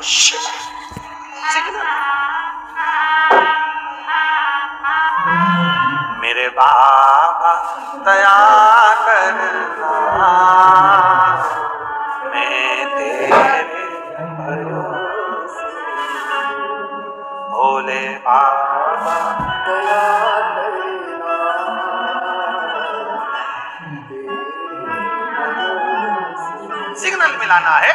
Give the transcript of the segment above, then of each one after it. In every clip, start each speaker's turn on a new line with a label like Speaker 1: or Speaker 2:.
Speaker 1: Signal. मेरे बाबा दया करना, मैं तेरे भरोसे, भोले बाबा दया करना। सिग्नल मिलाना है।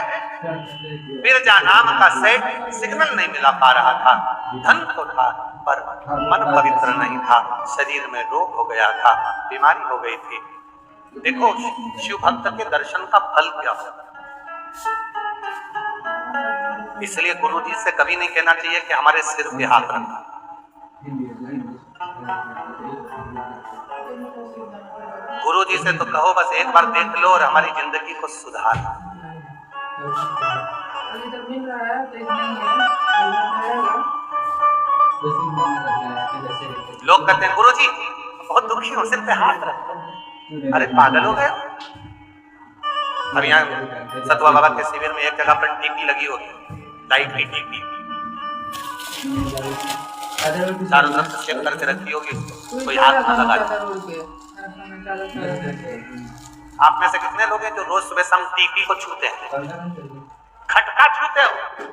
Speaker 1: बिरजा नाम का सेठ सिग्नल नहीं मिला पा रहा था। धन तो था पर मन पवित्र नहीं था, शरीर में रोग हो गया था, बीमारी हो गई थी। देखो शिव भक्त के दर्शन का फल क्या हो। इसलिए गुरु जी से कभी नहीं कहना चाहिए कि हमारे सिर पे हाथ रखना। गुरु जी से तो कहो बस एक बार देख लो और हमारी जिंदगी को सुधार। लोग कहते हैं गुरु जी बहुत दुखी हो, सिर पे हाथ रखो। अरे पागल हो गए। अब यहाँ सतवा बाबा के शिविर में एक जगह पर टीपी लगी होगी, लाइट की टीपी चारों तरफ से चेक करके रखी होगी, कोई हाथ ना लगा। आप में से कितने लोग हैं जो रोज सुबह शाम टीपी को छूते हैं? खटका छूते हो,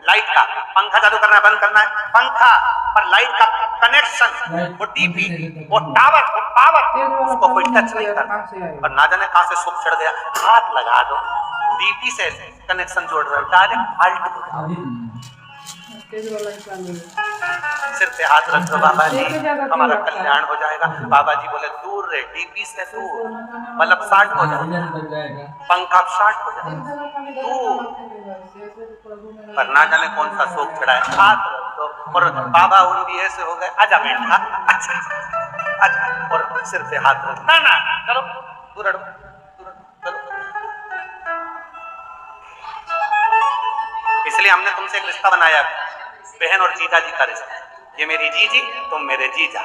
Speaker 1: लाइट का पंखा चालू करना है, बंद करना है, पंखा पर लाइट का कनेक्शन, वो टीपी, वो टावर, वो पावर, उसको कोई टच नहीं करता। और ना जाने कहां से सुख चढ़ गया, हाथ लगा दो, टीपी से कनेक्शन जोड़ रहे हो, डायरेक्ट फाल्ट। सिर पे हाथ रख दो बाबा जी, हमारा कल्याण हो जाएगा। बाबा जी बोले दूर रहे, टीपी से दूर, बल्ब शार्ट हो जाएगा, पंखा शार्ट हो जाएगा, दूर। पर ना जाने कौन सा शोक चढ़ा है, हाथ रख दो। और बाबा उन भी ऐसे हो गए, आजा बेटा, अच्छा अच्छा, और सिर पे हाथ रख, ना ना चलो दूर हटो, चलो। इसलिए हमने तुमसे एक रिश्ता बनाया, बहन और जीजा जी का रिश्ता। ये मेरी जीजी, तुम मेरे जीजा।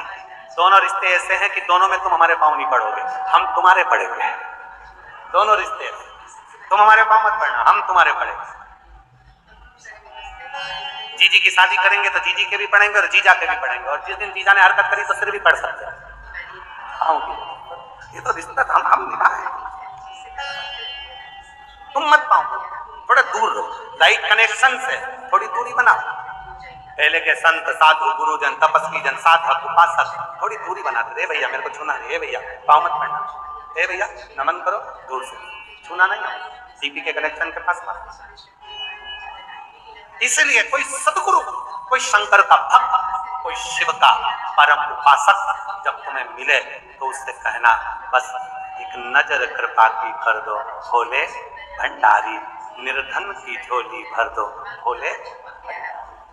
Speaker 1: दोनों रिश्ते ऐसे हैं कि दोनों में तुम हमारे पांव नहीं पड़ोगे, हम तुम्हारे पड़ेंगे। दोनों रिश्ते, तुम हमारे पांव मत पड़ना, हम तुम्हारे पड़ेंगे। जीजी की शादी करेंगे तो जीजी के भी पड़ेंगे और जीजा के भी पड़ेंगे, और जिस दिन जीजा ने हरकत करी तो सिर भी पड़ सकते हैं। ये तो रिश्ता हम निभाए, तुम मत पाओ, थोड़ा दूर रहो, लाइट कनेक्शन से थोड़ी दूरी बनाओ। पहले के संत साधु गुरुजन तपस्वी जन साधक उपासक थोड़ी दूरी बनाते थे, भैया मेरे को छूना नहीं है, भैया पाँव मत पड़ना, हे भैया नमन करो, दूर से छूना नहीं है, टीपी के कनेक्शन के पास मत। इसलिए कोई सदगुरु, कोई शंकर का भक्त, कोई शिव का परम उपासक जब तुम्हें मिले तो उससे कहना बस एक नजर कृपा की कर दो भोले भंडारी, निर्धन की झोली भर दो भोले।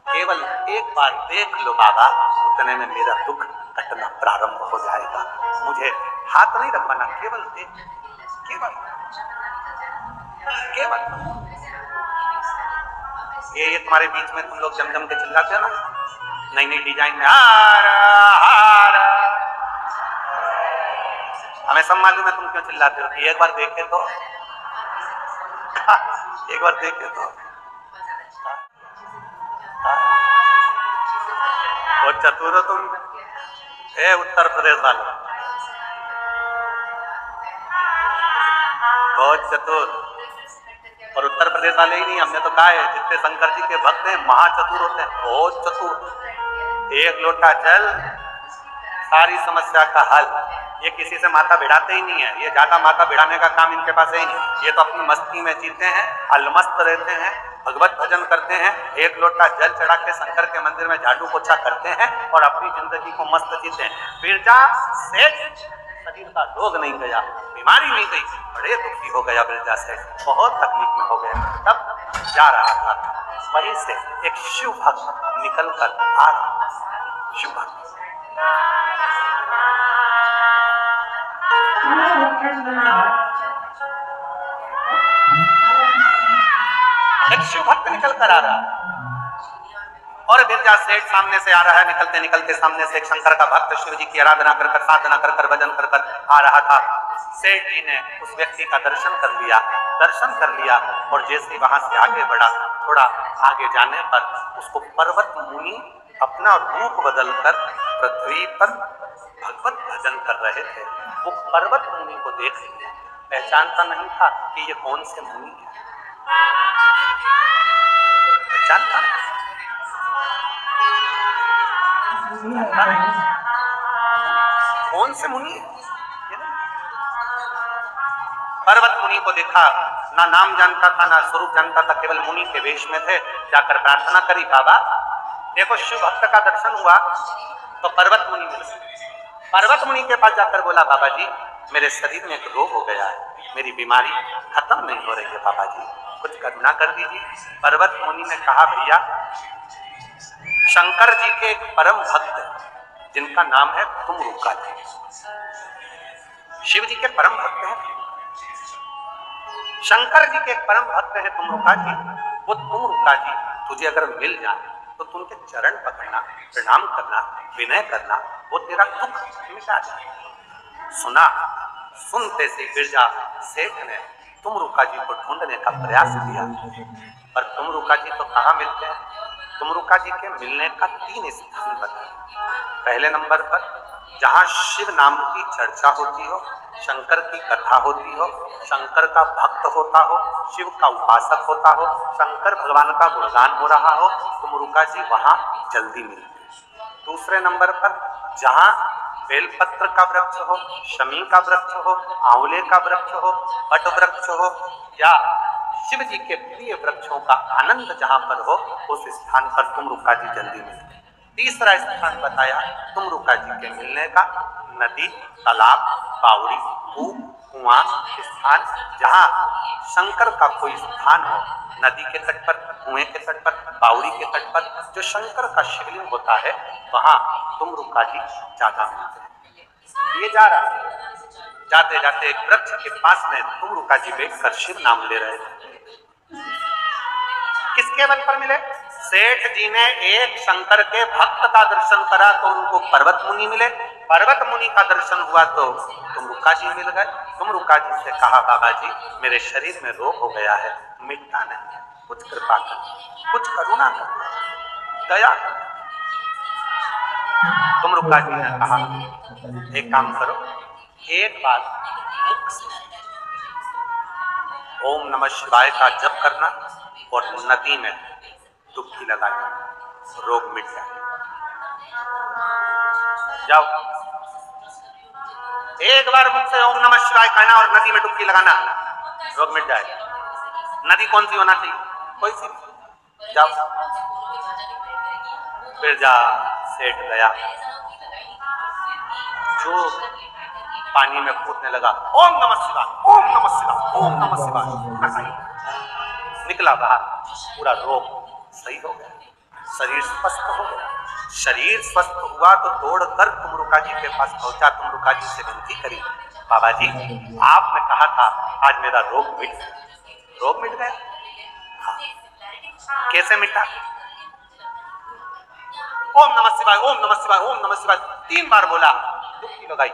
Speaker 1: केवल एक बार देख लो बाबा, उतने में मेरा दुख कटना प्रारंभ हो जाएगा। मुझे हाथ नहीं रखवाना, केवल देख, केवल केवल ये तुम्हारे बीच में तुम लोग जम जम के चिल्लाते हो ना, नई नई डिजाइन में हारा हारा, हमें सब मालूम है तुम क्यों चिल्लाते हो कि एक बार देखे तो एक बार देखे तो बहुत चतुर हो तुम, उत्तर प्रदेश वाले बहुत चतुर। और उत्तर प्रदेश वाले ही नहीं, हमने तो कहा है जितने शंकर जी के भक्त हैं महाचतुर होते हैं, बहुत चतुर। एक लोटा जल सारी समस्या का हल। ये किसी से माथा भिड़ाते ही नहीं है, ये ज्यादा माथा भिड़ाने का काम इनके पास है ही नहीं। ये तो अपनी मस्ती में जीते हैं, अलमस्त रहते हैं, भगवत भजन करते हैं, एक लोटा जल चढ़ा के शंकर के मंदिर में झाड़ू पोछा करते हैं और अपनी जिंदगी को मस्त जीते हैं। बिरजा सेठ शरीर का रोग नहीं गया, बीमारी नहीं गई, बड़े दुखी हो गया बिरजा सेठ, बहुत तकलीफ में हो गया। तब जा रहा था, वहीं से एक शिव भक्त निकल कर आ रहा। शिव भक्त एक शिव भक्त निकल कर आ रहा और बिरजा सेठ सामने से आ रहा है, निकलते निकलते सामने से एक शंकर का भक्त शिव जी की आराधना कर कर, साधना कर कर, भजन कर कर आ रहा था। सेठ जी ने उस व्यक्ति का दर्शन कर लिया, और जैसे वहां से आगे बढ़ा, थोड़ा आगे जाने पर उसको पर्वत मुनि अपना रूप बदलकर पृथ्वी पर भगवत भजन कर रहे थे। वो पर्वत मुनि को देख लिया, पहचानता नहीं था कि ये कौन से मुनि है, पहचानता कौन से मुनि है। पर्वत मुनि को देखा, ना नाम जानता था ना स्वरूप जानता था, केवल मुनि के वेश में थे। जाकर प्रार्थना करी, बाबा देखो शिव भक्त का दर्शन हुआ तो पर्वत मुनि मिले। पर्वत मुनि के पास जाकर बोला, बाबा जी मेरे शरीर में एक रोग हो गया है, मेरी बीमारी खत्म नहीं हो रही है, बाबा जी कुछ करुणा कर दीजिए। पर्वत मुनि ने कहा, भैया शंकर जी के एक परम भक्त जिनका नाम है तुमरुका जी, शिव जी के परम भक्त हैं, शंकर जी के एक परम भक्त है तुमरुका जी। वो तुमरुका जी तुझे अगर मिल जाए तो तू उनके चरण पकड़ना, प्रणाम करना, विनय करना, वो तेरा दुख मिटा जाए। सुनते से बिरजा सेठ ने तुमरुका जी को ढूंढने का प्रयास किया, पर तुमरुका जी तो कहाँ मिलते हैं। तुमरुका जी के मिलने का 3 स्थान बताए। पहले नंबर पर जहां शिव नाम की चर्चा होती हो, शंकर की कथा होती हो, शंकर का भक्त होता हो, शिव का उपासक होता हो, शंकर भगवान का गुणगान हो रहा हो, तुमरुका जी वहां जल्दी मिलते हैं। दूसरे नंबर पर जहां बेलपत्र का वृक्ष हो, शमी का वृक्ष हो, आंवले का वृक्ष हो, बट वृक्ष हो, या शिव जी के प्रिय वृक्षों का आनंद जहां पर हो, उस स्थान पर तुमरुका जी जल्दी मिलते हैं। तीसरा स्थान बताया तुमरुका जी के मिलने का, नदी, तालाब, बावड़ी, कुआं स्थान, जहां शंकर का कोई स्थान हो, नदी के तट पर, कुएं के तट पर, बावड़ी के तट पर जो शंकर का शिवलिंग होता है, वहां तुमरुका जी ज्यादा मिलते हैं। ये जा रहा है, जाते जाते एक वृक्ष के पास में तुमरुका जी बैठकर शिव नाम ले रहे थे। किसके बल पर मिले? सेठ जी ने एक शंकर के भक्त का दर्शन करा तो उनको पर्वत मुनि मिले, पर्वत मुनि का दर्शन हुआ तो तुमरुका जी मिल गए। तुमरुका जी से कहा, बाबा जी मेरे शरीर में रोग हो गया है, मिटता नहीं, कुछ कृपा कर, कुछ करुणा कर, दया कर। तुमरुका जी ने कहा, एक काम करो, एक बार मुख से ओम नमः शिवाय का जप करना और नदी में डुबकी लगाना, रोग मिट जाए। जाओ, एक बार मुझसे ओम नमः शिवाय कहना और नदी में डुबकी लगाना, रोग मिट जाए। नदी कौन सी होना चाहिए? कोई सी। जाओ। बिरजा सेठ गया, जो पानी में कूदने लगा, ओम नमः शिवाय, ओम नमः शिवाय, ओम नमः शिवाय, निकला बाहर, पूरा रोग सही हो गया, शरीर स्वस्थ हो गया। शरीर स्वस्थ हुआ तो दौड़कर तुमरुका जी के पास पहुंचा, तुमरुका जी से विनती करी, बाबा जी आपने कहा था आज मेरा रोग मिट गया। रोग मिट गया? हाँ। कैसे मिटा? ओम नमः शिवाय, ओम नमः शिवाय, ओम नमः शिवाय 3 बार बोला, डुबकी लगाई।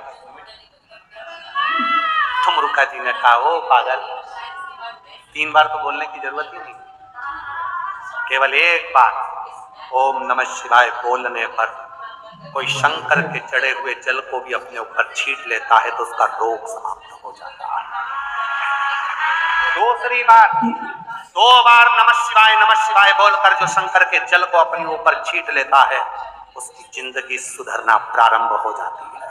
Speaker 1: तुमरुका जी ने कहा, ओ पागल, 3 बार तो बोलने की जरूरत ही नहीं, केवल एक बार ओम नमः शिवाय बोलने पर कोई शंकर के चढ़े हुए जल को भी अपने ऊपर छीट लेता है तो उसका रोग समाप्त हो जाता है। दूसरी बार 2 बार नमः शिवाय बोलकर जो शंकर के जल को अपने ऊपर छीट लेता है उसकी जिंदगी सुधरना प्रारंभ हो जाती है।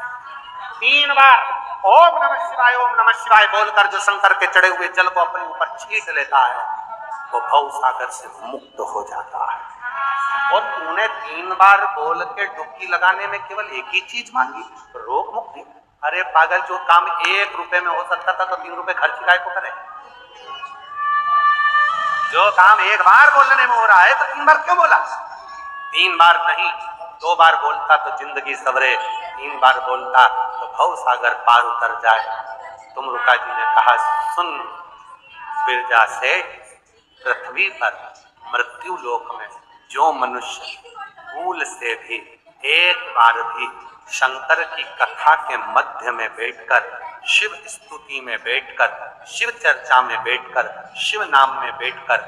Speaker 1: 3 बार ओम नमः शिवाय बोलकर जो शंकर के चढ़े हुए जल को अपने ऊपर छीट लेता है वो भव सागर से मुक्त हो जाता है। और तूने 3 बार बोल के डुबकी लगाने में केवल एक ही चीज मांगी, रोग मुक्ति। अरे पागल, जो काम 1 रुपए में हो सकता था तो 3 रुपए खर्च काय को करे? जो काम 1 बार बोलने में हो रहा है तो 3 बार क्यों बोला? 3 बार नहीं, 2 बार बोलता तो जिंदगी सवरे, 3 बार बोलता तो भव सागर पार उतर जाए। तुमरुका जी ने कहा, सुन बिरजा से, पृथ्वी पर मृत्यु लोक में जो मनुष्य भूल से भी एक बार भी शंकर की कथा के मध्य में बैठकर, शिव स्तुति में बैठकर, शिव चर्चा में बैठकर, शिव नाम में बैठकर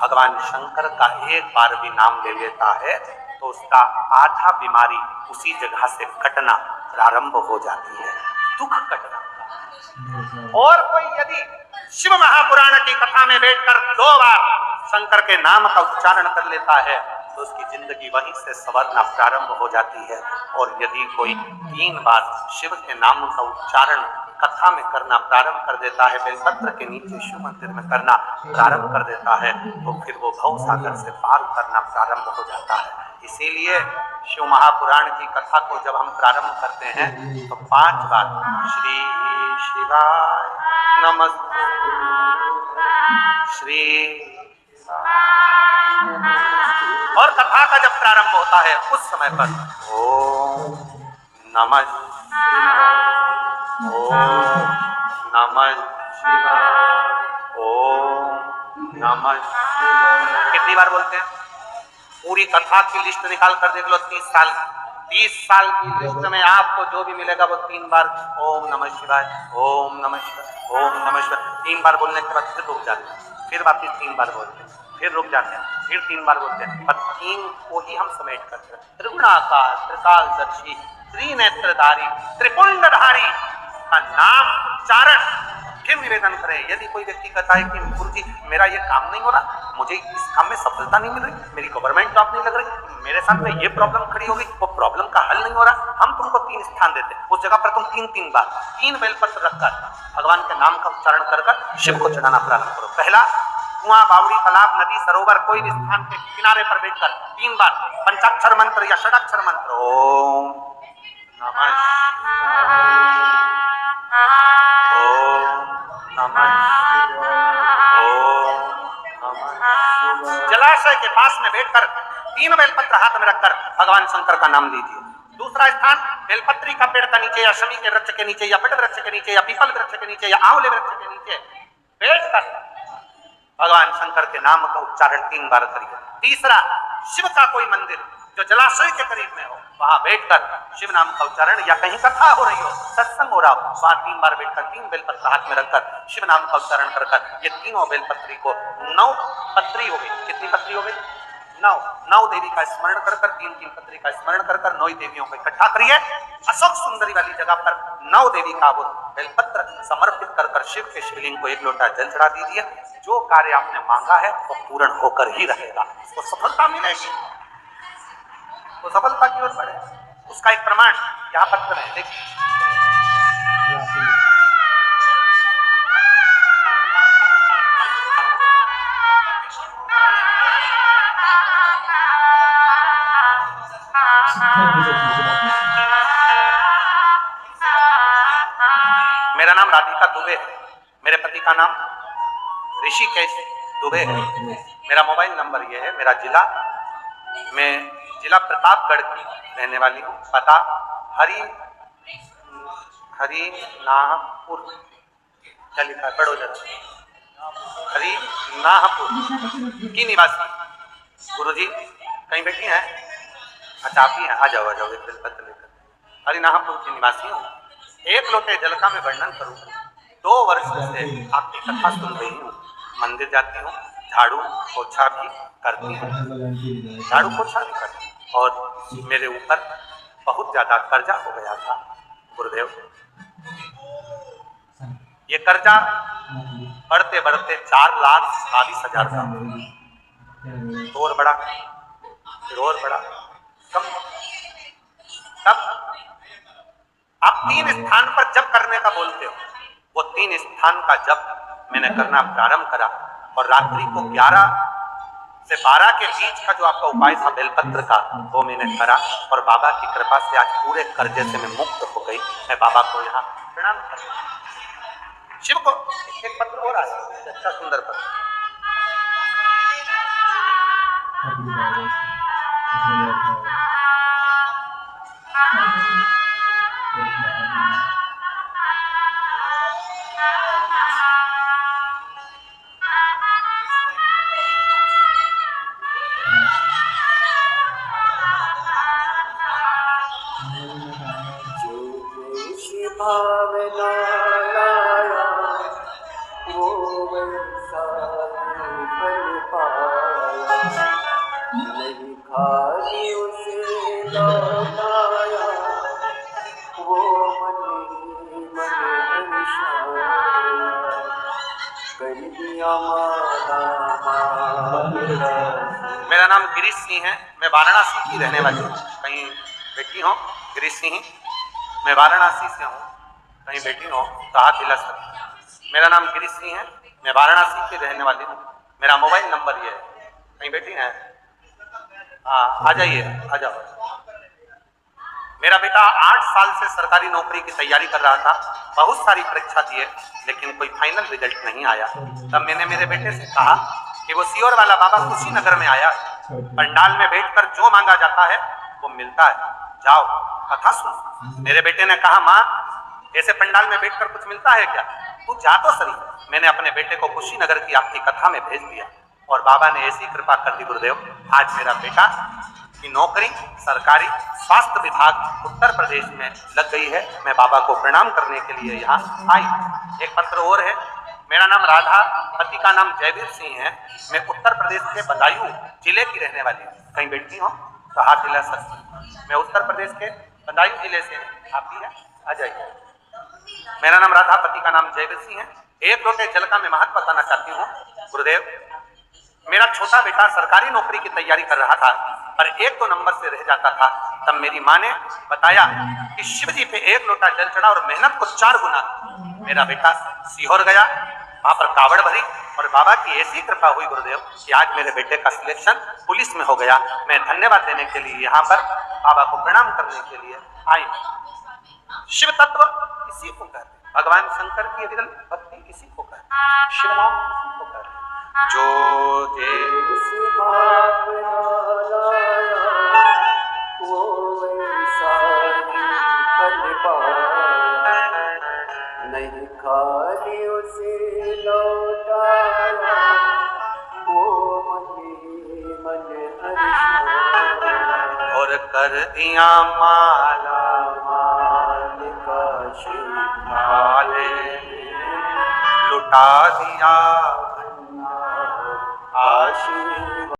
Speaker 1: भगवान शंकर का एक बार भी नाम ले लेता है तो उसका आधा बीमारी उसी जगह से कटना प्रारंभ हो जाती है, दुख कटना। और कोई यदि शिव महापुराण की कथा में बैठकर 2 बार शंकर के नाम का उच्चारण कर लेता है तो उसकी जिंदगी वहीं से संवरना प्रारंभ हो जाती है। और यदि कोई 3 बार शिव के नाम का उच्चारण कथा में करना प्रारंभ कर देता है, बेलपत्र के नीचे शिव मंदिर में करना प्रारंभ कर देता है, तो फिर वो भव सागर से पार करना प्रारंभ हो जाता है। इसीलिए शिव महापुराण की कथा को जब हम प्रारंभ करते हैं तो 5 बार श्री शिवाय नमस्ते, श्री, और कथा का जब प्रारंभ होता है उस समय पर ओम नमः शिवाय, ओम नमः शिवाय, ओम नमः शिवाय। कितनी बार बोलते हैं? पूरी कथा की लिस्ट निकाल कर देख लो, 30 साल की लिस्ट में आपको जो भी मिलेगा वो 3 बार ओम नमः शिवाय, ओम नमः शिवाय, ओम नमः शिवाय 3 बार बोलने के बाद फिर रुक जाते हैं, फिर वापिस 3 बार बोलते हैं, फिर रुक जाते हैं, फिर 3 बार बोलते हैं। पर 3 को ही हम समेट करते हैं। त्रिगुणाकार, त्रिकालदर्शी, त्रिनेत्रधारी, त्रिपुंडधारी का नाम उच्चारण फिर निवेदन करें। यदि कोई व्यक्ति कहता है कि गुरुजी मेरा ये काम नहीं हो रहा, मुझे इस काम में सफलता नहीं मिल रही, मेरी गवर्नमेंट जॉब नहीं लग रही, मेरे साथ में ये प्रॉब्लम खड़ी हो गई, वो प्रॉब्लम का हल नहीं हो रहा, हम तुमको 3 स्थान देते हैं, उस जगह पर तुम 3 बार 3 बेलपत्र रखकर भगवान के नाम का उच्चारण कर शिव को चढ़ाना प्रारंभ करो। पहला कुआं, बावड़ी, तालाब, नदी, सरोवर, कोई भी स्थान के किनारे पर बैठकर 3 बार पंचाक्षर मंत्र या षडाक्षर मंत्र ओम नमः जलाशय के पास में बैठकर 3 बेलपत्र हाथ में रखकर भगवान शंकर का नाम लीजिए। दूसरा स्थान बेलपत्री का पेड़ का नीचे या शमी के वृक्ष के नीचे या बट वृक्ष के नीचे या पीपल वृक्ष के नीचे या आंवले वृक्ष के नीचे बैठकर भगवान शंकर के नाम का उच्चारण 3 बार करिए। तीसरा शिव का कोई मंदिर जो जलाशय के करीब में हो, वहां बैठकर शिव नाम का उच्चारण, या कहीं कथा हो रही हो, सत्संग हो रहा हो, वहां 3 बार बैठकर 3 बेलपत्र हाथ में रखकर शिव नाम का उच्चारण कर ये तीनों बेलपत्री को 9 पत्री हो गई। कितनी पत्री हो गई? 9 देवी का स्मरण कर 3 पत्री का स्मरण कर 9 देवियों को इकट्ठा करिए। अशोक सुंदरी वाली जगह पर 9 देवी का वो बेलपत्र समर्पित कर शिव के शिवलिंग को 1 लोटा जल चढ़ा दीजिए। जो कार्य आपने मांगा है वो पूर्ण होकर ही रहेगा, उसको सफलता मिलेगी, वो सफलता की ओर बढ़े। उसका एक प्रमाण यहाँ पत्र में देखिए। मेरा नाम राधिका दुबे है, मेरे पति का नाम ऋषिकेश दुबे है, मेरा मोबाइल नंबर ये है, मेरा जिला, मैं जिला प्रतापगढ़ की रहने वाली हूँ, पता हरिनाहपुर, क्या लिखा है पढ़ो जरा, हरिनाहपुर की निवासी। गुरुजी कहीं बैठी हैं? अच्छा आप ही हैं, आ जाओ एक बेलपत्र लेकर। हरिनाहपुर की निवासी हूँ। 1 लोटे जल का मैं वर्णन करूँ। 2 वर्ष से आपकी कथा सुन रही हूँ, मंदिर जाती हूँ, झाड़ू पोछा भी करती हूँ, झाड़ू पोछा भी करती हूँ, और मेरे ऊपर बहुत ज्यादा कर्जा हो गया था गुरुदेव। ये कर्जा बढ़ते बढ़ते 4,22,000 का, और बड़ा फिर और बड़ा, कम। तब आप 3 स्थान पर जप करने का बोलते हो, वो 3 स्थान का जप मैंने करना प्रारंभ करा, और रात्रि को 11 से 12 के बीच का जो आपका उपाय था बेलपत्र का, वो मैंने करा, और बाबा की कृपा से आज पूरे कर्जे से मैं मुक्त हो गई। मैं बाबा को यहाँ प्रणाम करता हूँ। शिव को एक पत्र और आया, अच्छा सुंदर पत्र। मेरा नाम गिरीश सिंह है, मैं वाराणसी की रहने वाली हूँ। कहीं बेटी हो? गिरीश सिंह, मैं वाराणसी से हूँ, कहीं बेटी हो तो हाथ हिला सकते। मेरा नाम गिरीश सिंह है, मैं वाराणसी की रहने वाली हूँ। मेरा मोबाइल नंबर ये है, कहीं बेटी है? हाँ, आ जाइए, आ जाओ। मेरा बेटा 8 साल से सरकारी नौकरी की तैयारी कर रहा था, बहुत सारी परीक्षा दिए, लेकिन कोई फाइनल रिजल्ट नहीं आया। तब मैंने मेरे बेटे से कहा कि वो सीहोर वाला बाबा कुशीनगर में आया, पंडाल में बैठकर जो मांगा जाता है वो मिलता है, जाओ कथा सुन। मेरे बेटे ने कहा, माँ ऐसे पंडाल में बैठकर कुछ मिलता है क्या? तू जा तो सही। मैंने अपने बेटे को कुशीनगर की आपकी कथा में भेज दिया और बाबा ने ऐसी कृपा कर दी गुरुदेव, आज मेरा बेटा की नौकरी सरकारी स्वास्थ्य विभाग उत्तर प्रदेश में लग गई है। मैं बाबा को प्रणाम करने के लिए यहाँ आई। एक पत्र और है, मेरा नाम राधा, पति का नाम जयवीर सिंह है, मैं उत्तर प्रदेश के बदायूं जिले की रहने वाली हूँ। कहीं बैठी हो तो हाथ हिला सकती। मैं उत्तर प्रदेश के बदायूं जिले से, आप भी है, आ जाइए। मेरा नाम राधा, पति का नाम जयवीर सिंह है। एक लोटे जल का मैं महत्व बताना चाहती हूँ गुरुदेव। मेरा छोटा बेटा सरकारी नौकरी की तैयारी कर रहा था, पर 1-2 नंबर से रह जाता था। तब मेरी माँ ने बताया कि शिव जी पे 1 लोटा जल चढ़ा और मेहनत को 4 गुना। मेरा बेटा सीहोर गया, वहां पर कावड़ भरी और बाबा की ऐसी कृपा हुई गुरुदेव कि आज मेरे बेटे का सिलेक्शन पुलिस में हो गया। मैं धन्यवाद देने के लिए यहाँ पर बाबा को प्रणाम करने के लिए आई। शिव तत्व इसी को कहते हैं, भगवान शंकर की रियल भक्ति इसी को कहते हैं, शिव नाम इसी को कहते हैं। जो जैसी भावना लाया वो वैसा ही फल पाया, नहीं खाली उसे लौटाया वो मन हर्षाया। और कर दिया माला माल का शिवलाल, लुटा दिया आशीर्वाद।